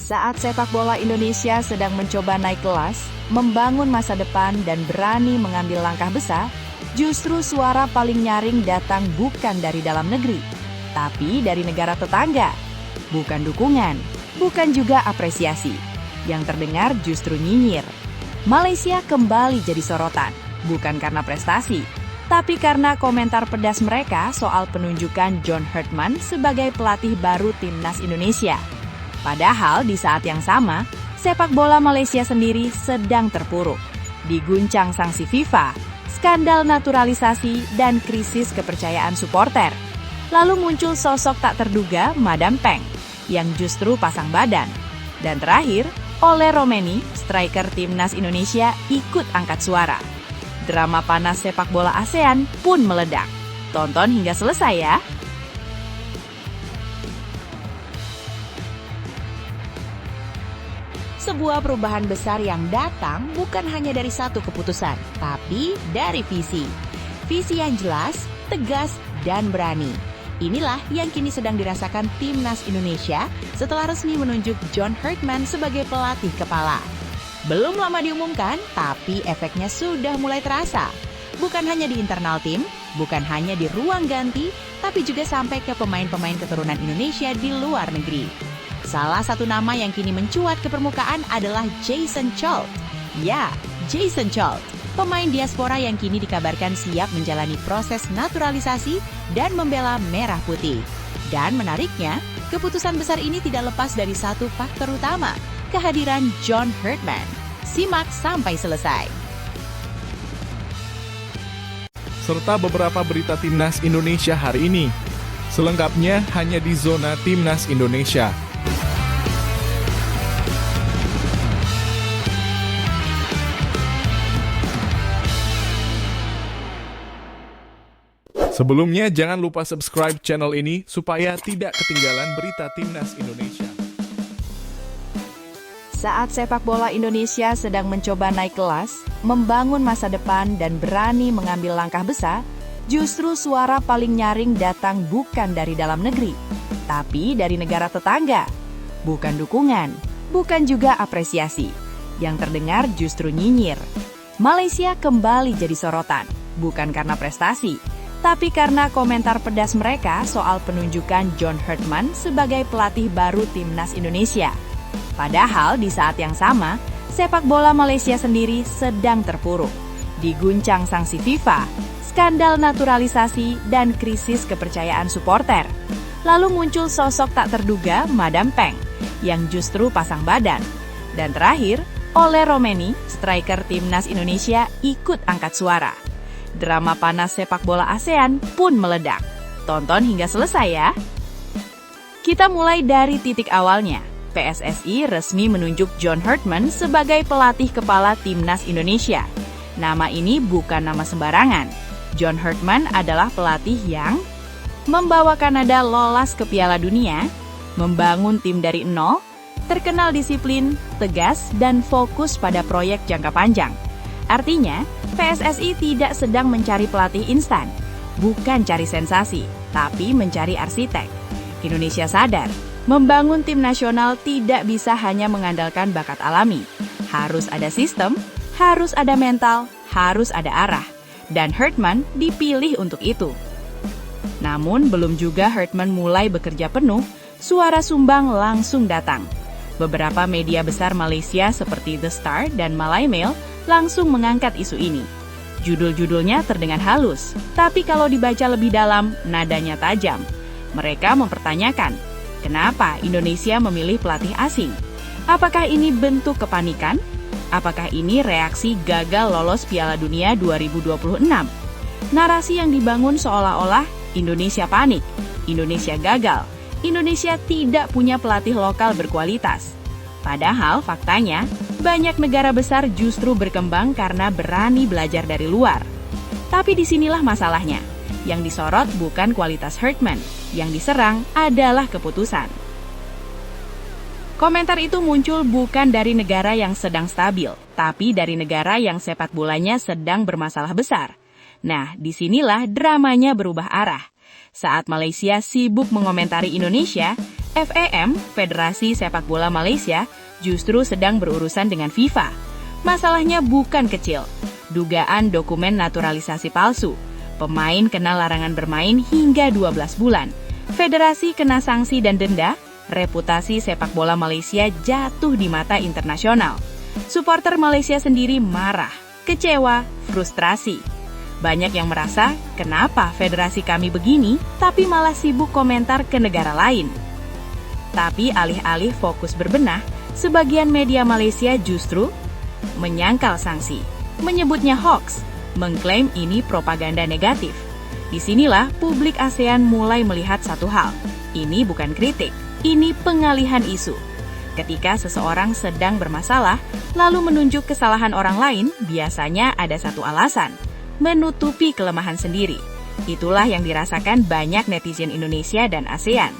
Saat sepak bola Indonesia sedang mencoba naik kelas, membangun masa depan dan berani mengambil langkah besar, justru suara paling nyaring datang bukan dari dalam negeri, tapi dari negara tetangga. Bukan dukungan, bukan juga apresiasi. Yang terdengar justru nyinyir. Malaysia kembali jadi sorotan, bukan karena prestasi, tapi karena komentar pedas mereka soal penunjukan John Herdman sebagai pelatih baru Timnas Indonesia. Padahal di saat yang sama, sepak bola Malaysia sendiri sedang terpuruk. Diguncang sanksi FIFA, skandal naturalisasi, dan krisis kepercayaan supporter. Lalu muncul sosok tak terduga Madam Peng, yang justru pasang badan. Dan terakhir, Ole Romeni, striker Timnas Indonesia, ikut angkat suara. Drama panas sepak bola ASEAN pun meledak. Tonton hingga selesai ya! Sebuah perubahan besar yang datang bukan hanya dari satu keputusan, tapi dari visi. Visi yang jelas, tegas, dan berani. Inilah yang kini sedang dirasakan Timnas Indonesia setelah resmi menunjuk John Herdman sebagai pelatih kepala. Belum lama diumumkan, tapi efeknya sudah mulai terasa. Bukan hanya di internal tim, bukan hanya di ruang ganti, tapi juga sampai ke pemain-pemain keturunan Indonesia di luar negeri. Salah satu nama yang kini mencuat ke permukaan adalah Jason Chult. Ya, Jason Chult, pemain diaspora yang kini dikabarkan siap menjalani proses naturalisasi dan membela merah putih. Dan menariknya, keputusan besar ini tidak lepas dari satu faktor utama, kehadiran John Herdman. Simak sampai selesai. Serta beberapa berita Timnas Indonesia hari ini. Selengkapnya hanya di Zona Timnas Indonesia. Sebelumnya, jangan lupa subscribe channel ini supaya tidak ketinggalan berita Timnas Indonesia. Saat sepak bola Indonesia sedang mencoba naik kelas, membangun masa depan dan berani mengambil langkah besar, justru suara paling nyaring datang bukan dari dalam negeri, tapi dari negara tetangga. Bukan dukungan, bukan juga apresiasi. Yang terdengar justru nyinyir. Malaysia kembali jadi sorotan, bukan karena prestasi, tapi karena komentar pedas mereka soal penunjukan John Herdman sebagai pelatih baru Timnas Indonesia. Padahal di saat yang sama, sepak bola Malaysia sendiri sedang terpuruk. Diguncang sanksi FIFA, skandal naturalisasi, dan krisis kepercayaan supporter. Lalu muncul sosok tak terduga Madam Peng, yang justru pasang badan. Dan terakhir, Ole Romeni, striker Timnas Indonesia, ikut angkat suara. Drama panas sepak bola ASEAN pun meledak. Tonton hingga selesai ya! Kita mulai dari titik awalnya. PSSI resmi menunjuk John Herdman sebagai pelatih kepala Timnas Indonesia. Nama ini bukan nama sembarangan. John Herdman adalah pelatih yang membawa Kanada lolos ke Piala Dunia, membangun tim dari nol, terkenal disiplin, tegas, dan fokus pada proyek jangka panjang. Artinya, PSSI tidak sedang mencari pelatih instan, bukan cari sensasi, tapi mencari arsitek. Indonesia sadar, membangun tim nasional tidak bisa hanya mengandalkan bakat alami. Harus ada sistem, harus ada mental, harus ada arah. Dan Herdman dipilih untuk itu. Namun, belum juga Herdman mulai bekerja penuh, suara sumbang langsung datang. Beberapa media besar Malaysia seperti The Star dan Malay Mail langsung mengangkat isu ini. Judul-judulnya terdengar halus, tapi kalau dibaca lebih dalam, nadanya tajam. Mereka mempertanyakan, kenapa Indonesia memilih pelatih asing? Apakah ini bentuk kepanikan? Apakah ini reaksi gagal lolos Piala Dunia 2026? Narasi yang dibangun seolah-olah Indonesia panik, Indonesia gagal, Indonesia tidak punya pelatih lokal berkualitas. Padahal faktanya, banyak negara besar justru berkembang karena berani belajar dari luar. Tapi disinilah masalahnya. Yang disorot bukan kualitas Herdman, yang diserang adalah keputusan. Komentar itu muncul bukan dari negara yang sedang stabil, tapi dari negara yang sepak bolanya sedang bermasalah besar. Nah, disinilah dramanya berubah arah. Saat Malaysia sibuk mengomentari Indonesia, FEM, Federasi Sepak Bola Malaysia, justru sedang berurusan dengan FIFA. Masalahnya bukan kecil. Dugaan dokumen naturalisasi palsu. Pemain kena larangan bermain hingga 12 bulan. Federasi kena sanksi dan denda. Reputasi sepak bola Malaysia jatuh di mata internasional. Supporter Malaysia sendiri marah, kecewa, frustrasi. Banyak yang merasa, kenapa federasi kami begini, tapi malah sibuk komentar ke negara lain. Tapi alih-alih fokus berbenah, sebagian media Malaysia justru menyangkal sanksi, menyebutnya hoax, mengklaim ini propaganda negatif. Disinilah publik ASEAN mulai melihat satu hal. Ini bukan kritik, ini pengalihan isu. Ketika seseorang sedang bermasalah, lalu menunjuk kesalahan orang lain, biasanya ada satu alasan, menutupi kelemahan sendiri. Itulah yang dirasakan banyak netizen Indonesia dan ASEAN.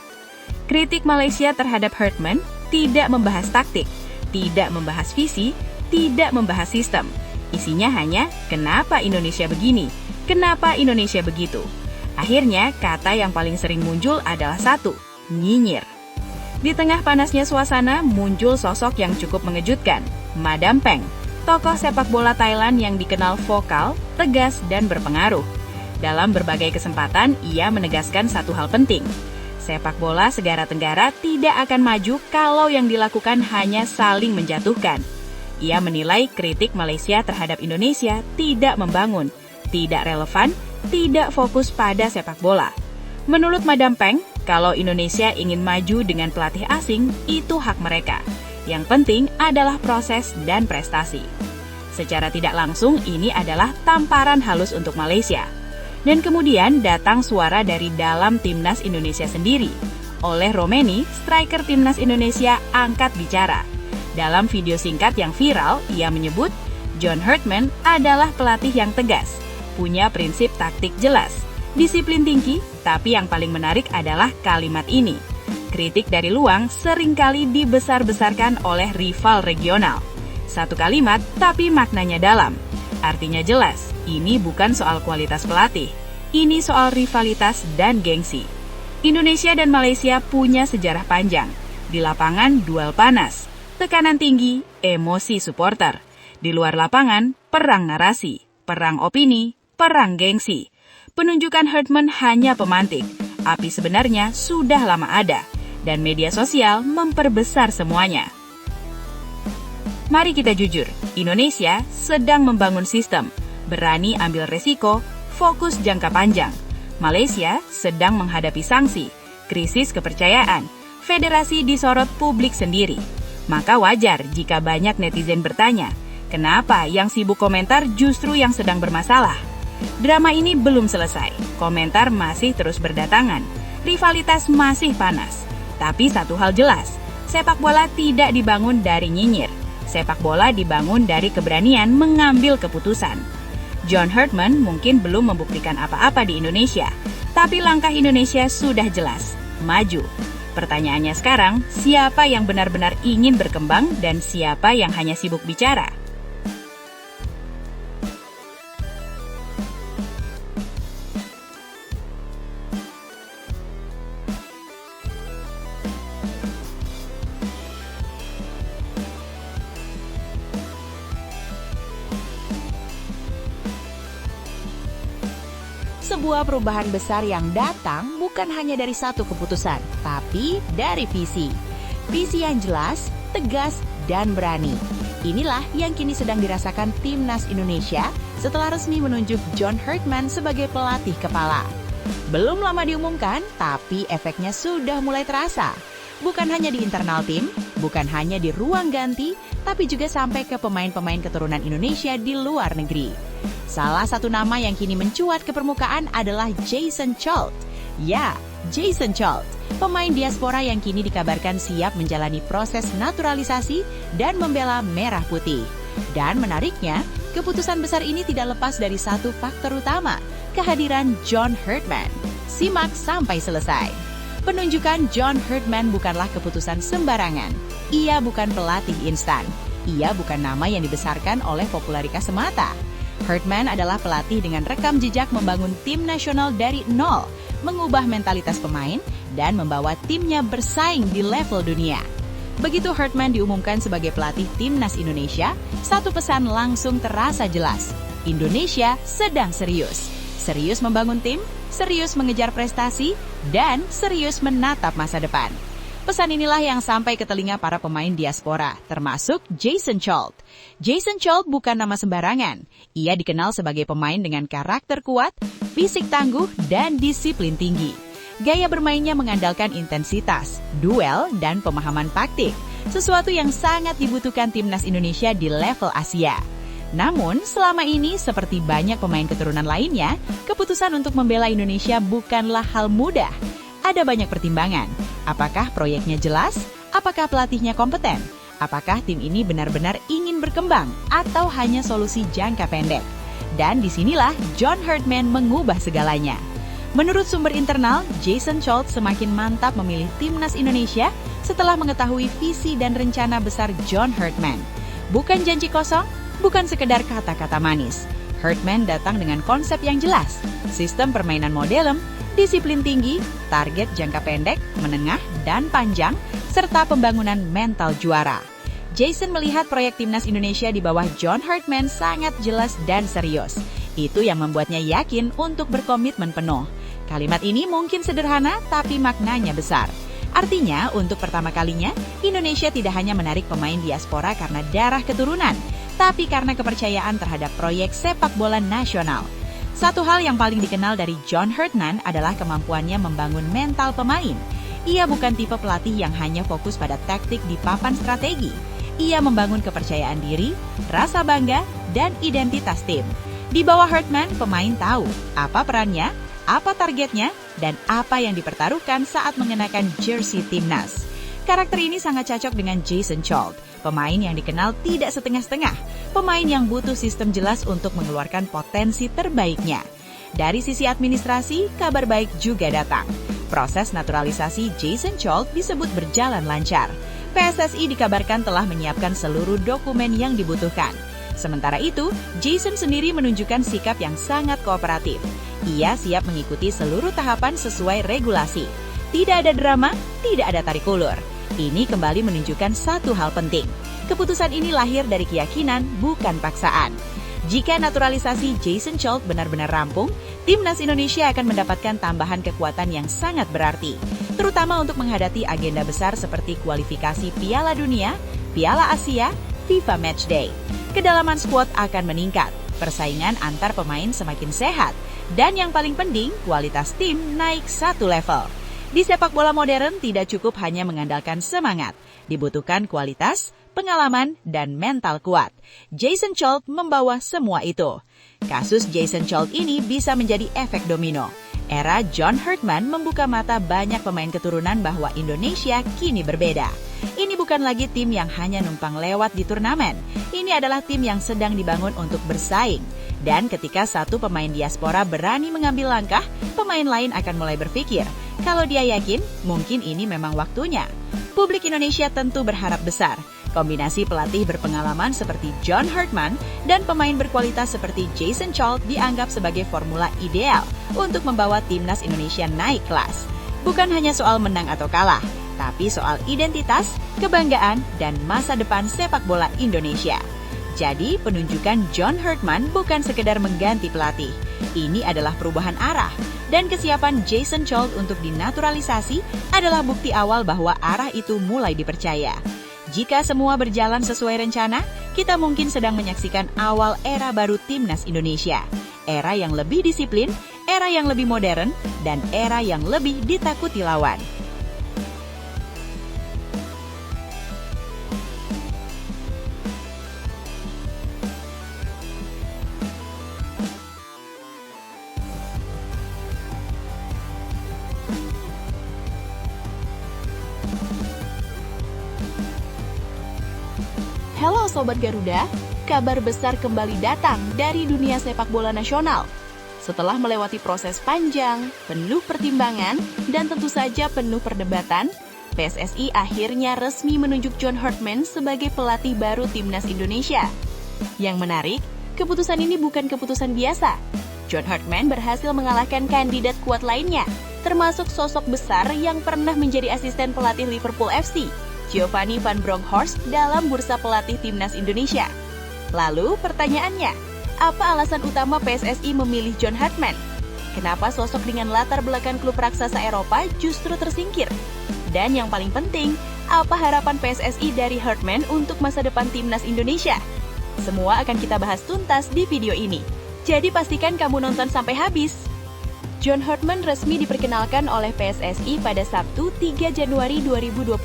Kritik Malaysia terhadap Herdman tidak membahas taktik, tidak membahas visi, tidak membahas sistem. Isinya hanya, kenapa Indonesia begini? Kenapa Indonesia begitu? Akhirnya, kata yang paling sering muncul adalah satu, nyinyir. Di tengah panasnya suasana, muncul sosok yang cukup mengejutkan, Madam Peng, tokoh sepak bola Thailand yang dikenal vokal, tegas, dan berpengaruh. Dalam berbagai kesempatan, ia menegaskan satu hal penting. Sepak bola Segara Tenggara tidak akan maju kalau yang dilakukan hanya saling menjatuhkan. Ia menilai kritik Malaysia terhadap Indonesia tidak membangun, tidak relevan, tidak fokus pada sepak bola. Menurut Madam Peng, kalau Indonesia ingin maju dengan pelatih asing, itu hak mereka. Yang penting adalah proses dan prestasi. Secara tidak langsung, ini adalah tamparan halus untuk Malaysia. Dan kemudian datang suara dari dalam timnas Indonesia sendiri. Oleh Romeni, striker timnas Indonesia angkat bicara. Dalam video singkat yang viral, ia menyebut John Herdman adalah pelatih yang tegas, punya prinsip taktik jelas, disiplin tinggi, tapi yang paling menarik adalah kalimat ini. Kritik dari luang seringkali dibesar-besarkan oleh rival regional. Satu kalimat, tapi maknanya dalam. Artinya jelas, ini bukan soal kualitas pelatih, ini soal rivalitas dan gengsi. Indonesia dan Malaysia punya sejarah panjang. Di lapangan, duel panas, tekanan tinggi, emosi supporter. Di luar lapangan, perang narasi, perang opini, perang gengsi. Penunjukan Herdman hanya pemantik. Api sebenarnya sudah lama ada, dan media sosial memperbesar semuanya. Mari kita jujur, Indonesia sedang membangun sistem, berani ambil resiko, fokus jangka panjang. Malaysia sedang menghadapi sanksi, krisis kepercayaan, federasi disorot publik sendiri. Maka wajar jika banyak netizen bertanya, kenapa yang sibuk komentar justru yang sedang bermasalah? Drama ini belum selesai, komentar masih terus berdatangan, rivalitas masih panas. Tapi satu hal jelas, sepak bola tidak dibangun dari nyinyir. Sepak bola dibangun dari keberanian mengambil keputusan. John Herdman mungkin belum membuktikan apa-apa di Indonesia, tapi langkah Indonesia sudah jelas, maju. Pertanyaannya sekarang, siapa yang benar-benar ingin berkembang dan siapa yang hanya sibuk bicara? Sebuah perubahan besar yang datang bukan hanya dari satu keputusan, tapi dari visi. Visi yang jelas, tegas, dan berani. Inilah yang kini sedang dirasakan Timnas Indonesia setelah resmi menunjuk John Herdman sebagai pelatih kepala. Belum lama diumumkan, tapi efeknya sudah mulai terasa. Bukan hanya di internal tim, bukan hanya di ruang ganti, tapi juga sampai ke pemain-pemain keturunan Indonesia di luar negeri. Salah satu nama yang kini mencuat ke permukaan adalah Jason Chult. Ya, Jason Chult, pemain diaspora yang kini dikabarkan siap menjalani proses naturalisasi dan membela merah putih. Dan menariknya, keputusan besar ini tidak lepas dari satu faktor utama, kehadiran John Herdman. Simak sampai selesai. Penunjukan John Herdman bukanlah keputusan sembarangan. Ia bukan pelatih instan. Ia bukan nama yang dibesarkan oleh popularitas semata. Herdman adalah pelatih dengan rekam jejak membangun tim nasional dari nol, mengubah mentalitas pemain, dan membawa timnya bersaing di level dunia. Begitu Herdman diumumkan sebagai pelatih timnas Indonesia, satu pesan langsung terasa jelas. Indonesia sedang serius. Serius membangun tim, serius mengejar prestasi, dan serius menatap masa depan. Pesan inilah yang sampai ke telinga para pemain diaspora, termasuk Jason Cholt. Jason Cholt bukan nama sembarangan. Ia dikenal sebagai pemain dengan karakter kuat, fisik tangguh, dan disiplin tinggi. Gaya bermainnya mengandalkan intensitas, duel, dan pemahaman taktik, sesuatu yang sangat dibutuhkan timnas Indonesia di level Asia. Namun, selama ini seperti banyak pemain keturunan lainnya, keputusan untuk membela Indonesia bukanlah hal mudah. Ada banyak pertimbangan. Apakah proyeknya jelas? Apakah pelatihnya kompeten? Apakah tim ini benar-benar ingin berkembang? Atau hanya solusi jangka pendek? Dan disinilah John Herdman mengubah segalanya. Menurut sumber internal, Jason Cholt semakin mantap memilih timnas Indonesia setelah mengetahui visi dan rencana besar John Herdman. Bukan janji kosong, bukan sekedar kata-kata manis. Herdman datang dengan konsep yang jelas, sistem permainan modern, disiplin tinggi, target jangka pendek, menengah, dan panjang, serta pembangunan mental juara. Jason melihat proyek timnas Indonesia di bawah John Herdman sangat jelas dan serius. Itu yang membuatnya yakin untuk berkomitmen penuh. Kalimat ini mungkin sederhana, tapi maknanya besar. Artinya, untuk pertama kalinya, Indonesia tidak hanya menarik pemain diaspora karena darah keturunan, tapi karena kepercayaan terhadap proyek sepak bola nasional. Satu hal yang paling dikenal dari John Herdman adalah kemampuannya membangun mental pemain. Ia bukan tipe pelatih yang hanya fokus pada taktik di papan strategi. Ia membangun kepercayaan diri, rasa bangga, dan identitas tim. Di bawah Herdman, pemain tahu apa perannya, apa targetnya, dan apa yang dipertaruhkan saat mengenakan jersey timnas. Karakter ini sangat cocok dengan Jason Cholt, pemain yang dikenal tidak setengah-setengah, pemain yang butuh sistem jelas untuk mengeluarkan potensi terbaiknya. Dari sisi administrasi, kabar baik juga datang. Proses naturalisasi Jason Cholt disebut berjalan lancar. PSSI dikabarkan telah menyiapkan seluruh dokumen yang dibutuhkan. Sementara itu, Jason sendiri menunjukkan sikap yang sangat kooperatif. Ia siap mengikuti seluruh tahapan sesuai regulasi. Tidak ada drama, tidak ada tarik ulur. Ini kembali menunjukkan satu hal penting. Keputusan ini lahir dari keyakinan, bukan paksaan. Jika naturalisasi Jason Cholt benar-benar rampung, timnas Indonesia akan mendapatkan tambahan kekuatan yang sangat berarti, terutama untuk menghadapi agenda besar seperti kualifikasi Piala Dunia, Piala Asia, FIFA Matchday. Kedalaman skuad akan meningkat, persaingan antar pemain semakin sehat, dan yang paling penting, kualitas tim naik satu level. Di sepak bola modern tidak cukup hanya mengandalkan semangat, dibutuhkan kualitas, pengalaman, dan mental kuat. Jason Cholt membawa semua itu. Kasus Jason Cholt ini bisa menjadi efek domino. Era John Herdman membuka mata banyak pemain keturunan bahwa Indonesia kini berbeda. Ini bukan lagi tim yang hanya numpang lewat di turnamen. Ini adalah tim yang sedang dibangun untuk bersaing. Dan ketika satu pemain diaspora berani mengambil langkah, pemain lain akan mulai berpikir, kalau dia yakin, mungkin ini memang waktunya. Publik Indonesia tentu berharap besar. Kombinasi pelatih berpengalaman seperti John Herdman dan pemain berkualitas seperti Jason Cholt dianggap sebagai formula ideal untuk membawa timnas Indonesia naik kelas. Bukan hanya soal menang atau kalah, tapi soal identitas, kebanggaan, dan masa depan sepak bola Indonesia. Jadi, penunjukan John Herdman bukan sekedar mengganti pelatih. Ini adalah perubahan arah. Dan kesiapan Jason Cholt untuk dinaturalisasi adalah bukti awal bahwa arah itu mulai dipercaya. Jika semua berjalan sesuai rencana, kita mungkin sedang menyaksikan awal era baru timnas Indonesia. Era yang lebih disiplin, era yang lebih modern, dan era yang lebih ditakuti lawan. Halo Sobat Garuda, kabar besar kembali datang dari dunia sepak bola nasional. Setelah melewati proses panjang, penuh pertimbangan, dan tentu saja penuh perdebatan, PSSI akhirnya resmi menunjuk John Herdman sebagai pelatih baru timnas Indonesia. Yang menarik, keputusan ini bukan keputusan biasa. John Herdman berhasil mengalahkan kandidat kuat lainnya, termasuk sosok besar yang pernah menjadi asisten pelatih Liverpool FC, Giovanni van Bronckhorst, dalam bursa pelatih timnas Indonesia. Lalu pertanyaannya, apa alasan utama PSSI memilih John Hartman? Kenapa sosok dengan latar belakang klub raksasa Eropa justru tersingkir? Dan yang paling penting, apa harapan PSSI dari Hartman untuk masa depan timnas Indonesia? Semua akan kita bahas tuntas di video ini. Jadi pastikan kamu nonton sampai habis. John Hartman resmi diperkenalkan oleh PSSI pada Sabtu 3 Januari 2025.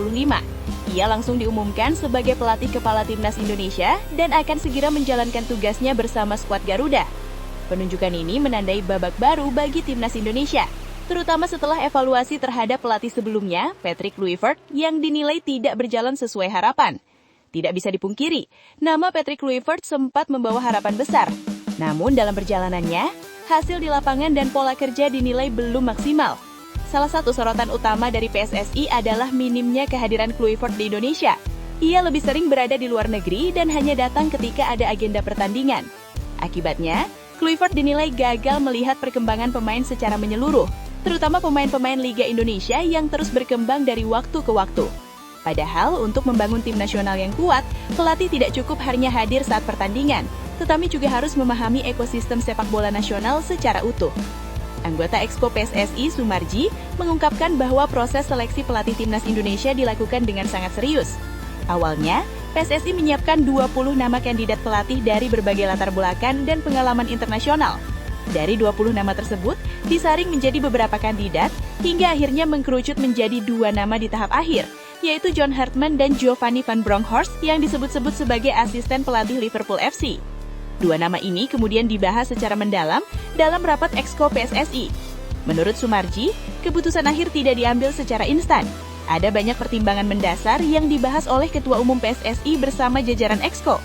Ia langsung diumumkan sebagai pelatih kepala timnas Indonesia dan akan segera menjalankan tugasnya bersama skuad Garuda. Penunjukan ini menandai babak baru bagi timnas Indonesia, terutama setelah evaluasi terhadap pelatih sebelumnya, Patrick Kluivert, yang dinilai tidak berjalan sesuai harapan. Tidak bisa dipungkiri, nama Patrick Kluivert sempat membawa harapan besar. Namun dalam perjalanannya, hasil di lapangan dan pola kerja dinilai belum maksimal. Salah satu sorotan utama dari PSSI adalah minimnya kehadiran Kluivert di Indonesia. Ia lebih sering berada di luar negeri dan hanya datang ketika ada agenda pertandingan. Akibatnya, Kluivert dinilai gagal melihat perkembangan pemain secara menyeluruh, terutama pemain-pemain Liga Indonesia yang terus berkembang dari waktu ke waktu. Padahal untuk membangun tim nasional yang kuat, pelatih tidak cukup hanya hadir saat pertandingan, tetapi juga harus memahami ekosistem sepak bola nasional secara utuh. Anggota Exco PSSI Sumarji mengungkapkan bahwa proses seleksi pelatih timnas Indonesia dilakukan dengan sangat serius. Awalnya, PSSI menyiapkan 20 nama kandidat pelatih dari berbagai latar belakang dan pengalaman internasional. Dari 20 nama tersebut, disaring menjadi beberapa kandidat, hingga akhirnya mengkerucut menjadi 2 nama di tahap akhir, yaitu John Hartman dan Giovanni van Bronckhorst yang disebut-sebut sebagai asisten pelatih Liverpool FC. 2 nama ini kemudian dibahas secara mendalam dalam rapat Exco PSSI. Menurut Sumarji, keputusan akhir tidak diambil secara instan. Ada banyak pertimbangan mendasar yang dibahas oleh Ketua Umum PSSI bersama jajaran Exco.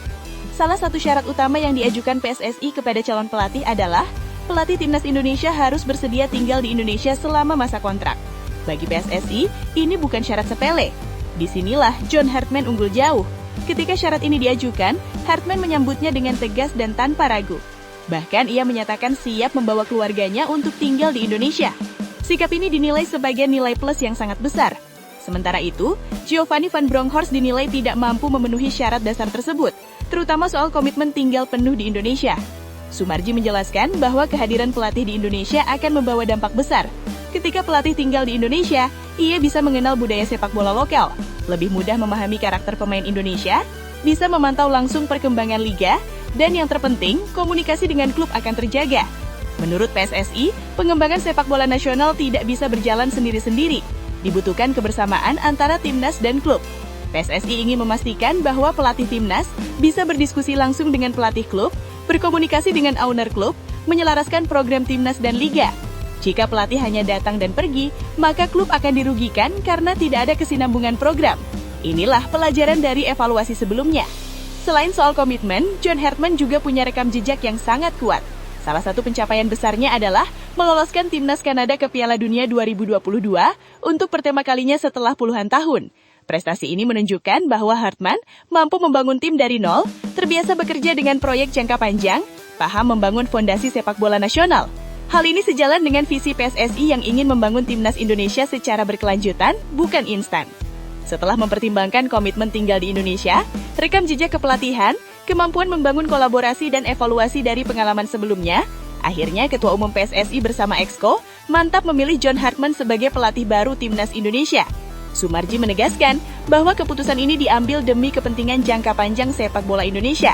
Salah satu syarat utama yang diajukan PSSI kepada calon pelatih adalah pelatih timnas Indonesia harus bersedia tinggal di Indonesia selama masa kontrak. Bagi PSSI, ini bukan syarat sepele. Disinilah John Hartman unggul jauh. Ketika syarat ini diajukan, Hartman menyambutnya dengan tegas dan tanpa ragu. Bahkan ia menyatakan siap membawa keluarganya untuk tinggal di Indonesia. Sikap ini dinilai sebagai nilai plus yang sangat besar. Sementara itu, Giovanni van Bronckhorst dinilai tidak mampu memenuhi syarat dasar tersebut, terutama soal komitmen tinggal penuh di Indonesia. Sumarji menjelaskan bahwa kehadiran pelatih di Indonesia akan membawa dampak besar. Ketika pelatih tinggal di Indonesia, ia bisa mengenal budaya sepak bola lokal, lebih mudah memahami karakter pemain Indonesia, bisa memantau langsung perkembangan liga, dan yang terpenting, komunikasi dengan klub akan terjaga. Menurut PSSI, pengembangan sepak bola nasional tidak bisa berjalan sendiri-sendiri. Dibutuhkan kebersamaan antara timnas dan klub. PSSI ingin memastikan bahwa pelatih timnas bisa berdiskusi langsung dengan pelatih klub, berkomunikasi dengan owner klub, menyelaraskan program timnas dan liga. Jika pelatih hanya datang dan pergi, maka klub akan dirugikan karena tidak ada kesinambungan program. Inilah pelajaran dari evaluasi sebelumnya. Selain soal komitmen, John Hartman juga punya rekam jejak yang sangat kuat. Salah satu pencapaian besarnya adalah meloloskan timnas Kanada ke Piala Dunia 2022 untuk pertama kalinya setelah puluhan tahun. Prestasi ini menunjukkan bahwa Hartman mampu membangun tim dari nol, terbiasa bekerja dengan proyek jangka panjang, paham membangun fondasi sepak bola nasional. Hal ini sejalan dengan visi PSSI yang ingin membangun timnas Indonesia secara berkelanjutan, bukan instan. Setelah mempertimbangkan komitmen tinggal di Indonesia, rekam jejak kepelatihan, kemampuan membangun kolaborasi dan evaluasi dari pengalaman sebelumnya, akhirnya Ketua Umum PSSI bersama Exco mantap memilih John Hartman sebagai pelatih baru timnas Indonesia. Sumarji menegaskan bahwa keputusan ini diambil demi kepentingan jangka panjang sepak bola Indonesia.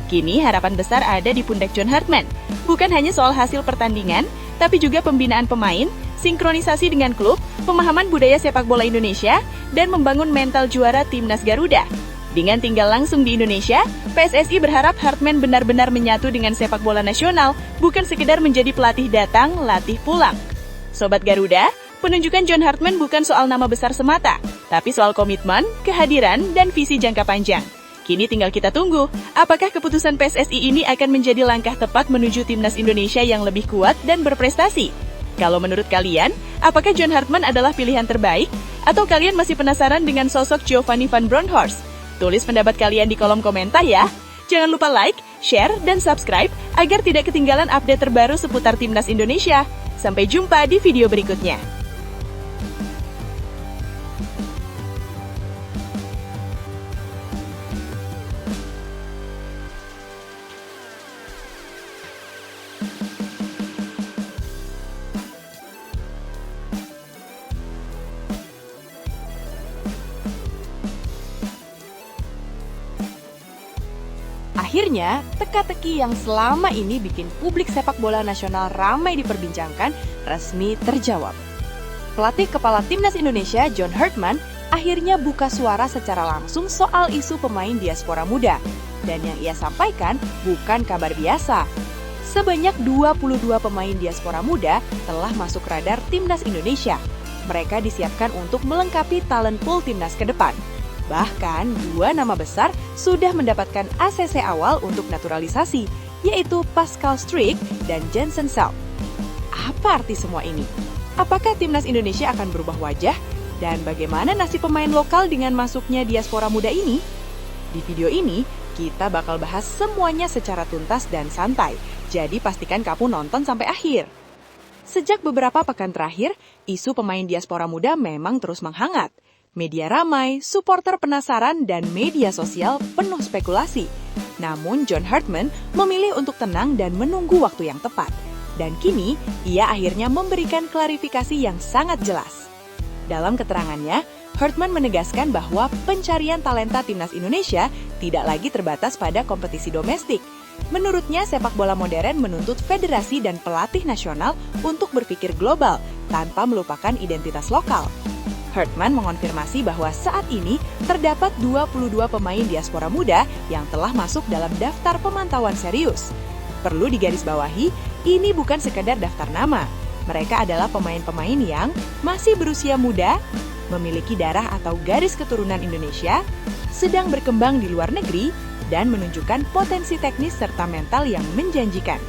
Kini harapan besar ada di pundak John Hartman. Bukan hanya soal hasil pertandingan, tapi juga pembinaan pemain, sinkronisasi dengan klub, pemahaman budaya sepak bola Indonesia, dan membangun mental juara timnas Garuda. Dengan tinggal langsung di Indonesia, PSSI berharap Hartman benar-benar menyatu dengan sepak bola nasional, bukan sekedar menjadi pelatih datang, latih pulang. Sobat Garuda, penunjukan John Hartman bukan soal nama besar semata, tapi soal komitmen, kehadiran, dan visi jangka panjang. Kini tinggal kita tunggu, apakah keputusan PSSI ini akan menjadi langkah tepat menuju timnas Indonesia yang lebih kuat dan berprestasi? Kalau menurut kalian, apakah John Hartman adalah pilihan terbaik? Atau kalian masih penasaran dengan sosok Giovanni van Bronckhorst? Tulis pendapat kalian di kolom komentar ya. Jangan lupa like, share, dan subscribe agar tidak ketinggalan update terbaru seputar timnas Indonesia. Sampai jumpa di video berikutnya. Akhirnya, teka-teki yang selama ini bikin publik sepak bola nasional ramai diperbincangkan resmi terjawab. Pelatih kepala Timnas Indonesia, John Herdman, akhirnya buka suara secara langsung soal isu pemain diaspora muda. Dan yang ia sampaikan bukan kabar biasa. Sebanyak 22 pemain diaspora muda telah masuk radar Timnas Indonesia. Mereka disiapkan untuk melengkapi talent pool Timnas ke depan. Bahkan, 2 nama besar sudah mendapatkan ACC awal untuk naturalisasi, yaitu Pascal Struijk dan Jensen Selk. Apa arti semua ini? Apakah Timnas Indonesia akan berubah wajah? Dan bagaimana nasib pemain lokal dengan masuknya diaspora muda ini? Di video ini, kita bakal bahas semuanya secara tuntas dan santai, jadi pastikan kamu nonton sampai akhir. Sejak beberapa pekan terakhir, isu pemain diaspora muda memang terus menghangat. Media ramai, supporter penasaran, dan media sosial penuh spekulasi. Namun John Herdman memilih untuk tenang dan menunggu waktu yang tepat. Dan kini, ia akhirnya memberikan klarifikasi yang sangat jelas. Dalam keterangannya, Herdman menegaskan bahwa pencarian talenta Timnas Indonesia tidak lagi terbatas pada kompetisi domestik. Menurutnya, sepak bola modern menuntut federasi dan pelatih nasional untuk berpikir global tanpa melupakan identitas lokal. Herdman mengonfirmasi bahwa saat ini terdapat 22 pemain diaspora muda yang telah masuk dalam daftar pemantauan serius. Perlu digarisbawahi, ini bukan sekedar daftar nama. Mereka adalah pemain-pemain yang masih berusia muda, memiliki darah atau garis keturunan Indonesia, sedang berkembang di luar negeri, dan menunjukkan potensi teknis serta mental yang menjanjikan.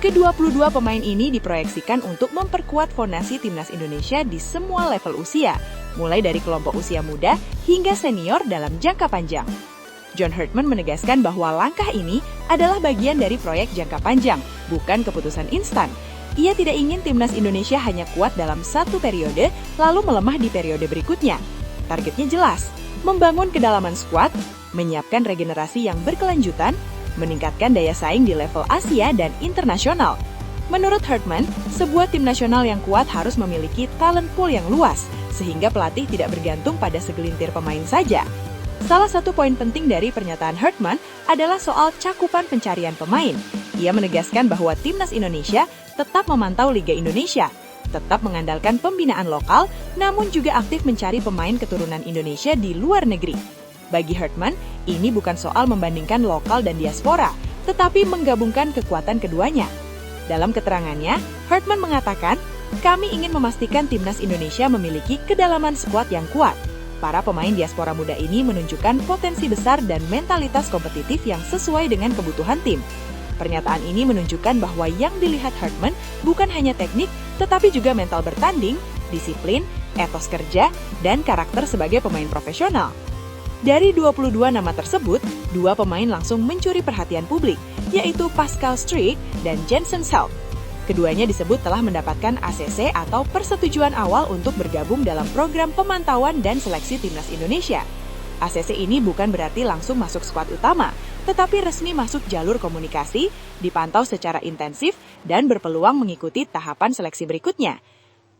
Ke-22 pemain ini diproyeksikan untuk memperkuat fondasi Timnas Indonesia di semua level usia, mulai dari kelompok usia muda hingga senior dalam jangka panjang. John Herdman menegaskan bahwa langkah ini adalah bagian dari proyek jangka panjang, bukan keputusan instan. Ia tidak ingin Timnas Indonesia hanya kuat dalam satu periode, lalu melemah di periode berikutnya. Targetnya jelas, membangun kedalaman skuad, menyiapkan regenerasi yang berkelanjutan, meningkatkan daya saing di level Asia dan internasional. Menurut Herdman, sebuah tim nasional yang kuat harus memiliki talent pool yang luas, sehingga pelatih tidak bergantung pada segelintir pemain saja. Salah satu poin penting dari pernyataan Herdman adalah soal cakupan pencarian pemain. Ia menegaskan bahwa Timnas Indonesia tetap memantau Liga Indonesia, tetap mengandalkan pembinaan lokal, namun juga aktif mencari pemain keturunan Indonesia di luar negeri. Bagi Herdman, ini bukan soal membandingkan lokal dan diaspora, tetapi menggabungkan kekuatan keduanya. Dalam keterangannya, Herdman mengatakan, "Kami ingin memastikan Timnas Indonesia memiliki kedalaman skuad yang kuat. Para pemain diaspora muda ini menunjukkan potensi besar dan mentalitas kompetitif yang sesuai dengan kebutuhan tim." Pernyataan ini menunjukkan bahwa yang dilihat Herdman bukan hanya teknik, tetapi juga mental bertanding, disiplin, etos kerja, dan karakter sebagai pemain profesional. Dari 22 nama tersebut, 2 pemain langsung mencuri perhatian publik, yaitu Pascal Struijk dan Jensen Selk. Keduanya disebut telah mendapatkan ACC atau persetujuan awal untuk bergabung dalam program pemantauan dan seleksi Timnas Indonesia. ACC ini bukan berarti langsung masuk skuad utama, tetapi resmi masuk jalur komunikasi, dipantau secara intensif, dan berpeluang mengikuti tahapan seleksi berikutnya.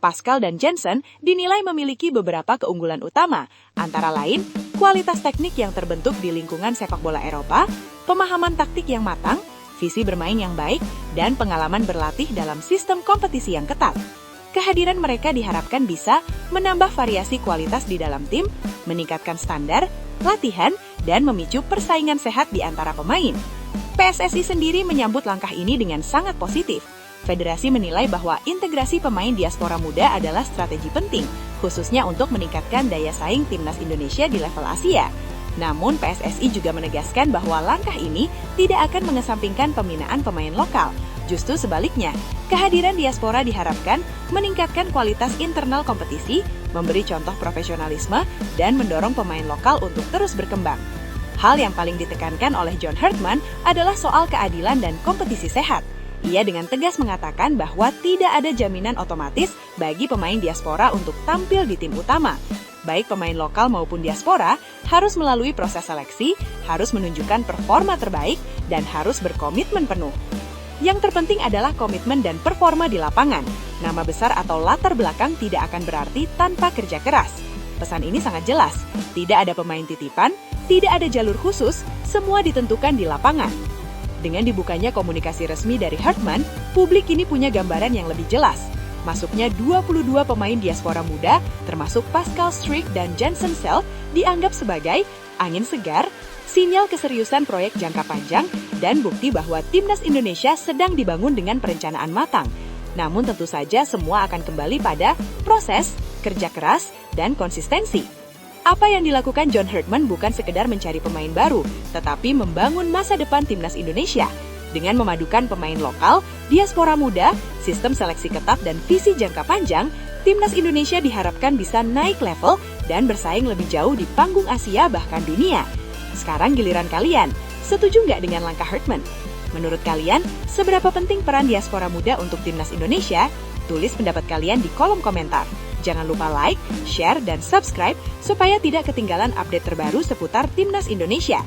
Pascal dan Jensen dinilai memiliki beberapa keunggulan utama, antara lain kualitas teknik yang terbentuk di lingkungan sepak bola Eropa, pemahaman taktik yang matang, visi bermain yang baik, dan pengalaman berlatih dalam sistem kompetisi yang ketat. Kehadiran mereka diharapkan bisa menambah variasi kualitas di dalam tim, meningkatkan standar, latihan, dan memicu persaingan sehat di antara pemain. PSSI sendiri menyambut langkah ini dengan sangat positif. Federasi menilai bahwa integrasi pemain diaspora muda adalah strategi penting, khususnya untuk meningkatkan daya saing Timnas Indonesia di level Asia. Namun PSSI juga menegaskan bahwa langkah ini tidak akan mengesampingkan pembinaan pemain lokal. Justru sebaliknya, kehadiran diaspora diharapkan meningkatkan kualitas internal kompetisi, memberi contoh profesionalisme, dan mendorong pemain lokal untuk terus berkembang. Hal yang paling ditekankan oleh John Herdman adalah soal keadilan dan kompetisi sehat. Ia dengan tegas mengatakan bahwa tidak ada jaminan otomatis bagi pemain diaspora untuk tampil di tim utama. Baik pemain lokal maupun diaspora harus melalui proses seleksi, harus menunjukkan performa terbaik, dan harus berkomitmen penuh. Yang terpenting adalah komitmen dan performa di lapangan. Nama besar atau latar belakang tidak akan berarti tanpa kerja keras. Pesan ini sangat jelas, tidak ada pemain titipan, Tidak ada jalur khusus, semua ditentukan di lapangan. Dengan dibukanya komunikasi resmi dari Hartman, publik kini punya gambaran yang lebih jelas. Masuknya 22 pemain diaspora muda, termasuk Pascal Struijk dan Jensen Selk, dianggap sebagai angin segar, sinyal keseriusan proyek jangka panjang, dan bukti bahwa timnas Indonesia sedang dibangun dengan perencanaan matang. Namun tentu saja semua akan kembali pada proses, kerja keras, dan konsistensi. Apa yang dilakukan John Hartman bukan sekedar mencari pemain baru, tetapi membangun masa depan timnas Indonesia. Dengan memadukan pemain lokal, diaspora muda, sistem seleksi ketat, dan visi jangka panjang, timnas Indonesia diharapkan bisa naik level dan bersaing lebih jauh di panggung Asia bahkan dunia. Sekarang giliran kalian, setuju nggak dengan langkah Hartman? Menurut kalian, seberapa penting peran diaspora muda untuk timnas Indonesia? Tulis pendapat kalian di kolom komentar. Jangan lupa like, share, dan subscribe supaya tidak ketinggalan update terbaru seputar timnas Indonesia.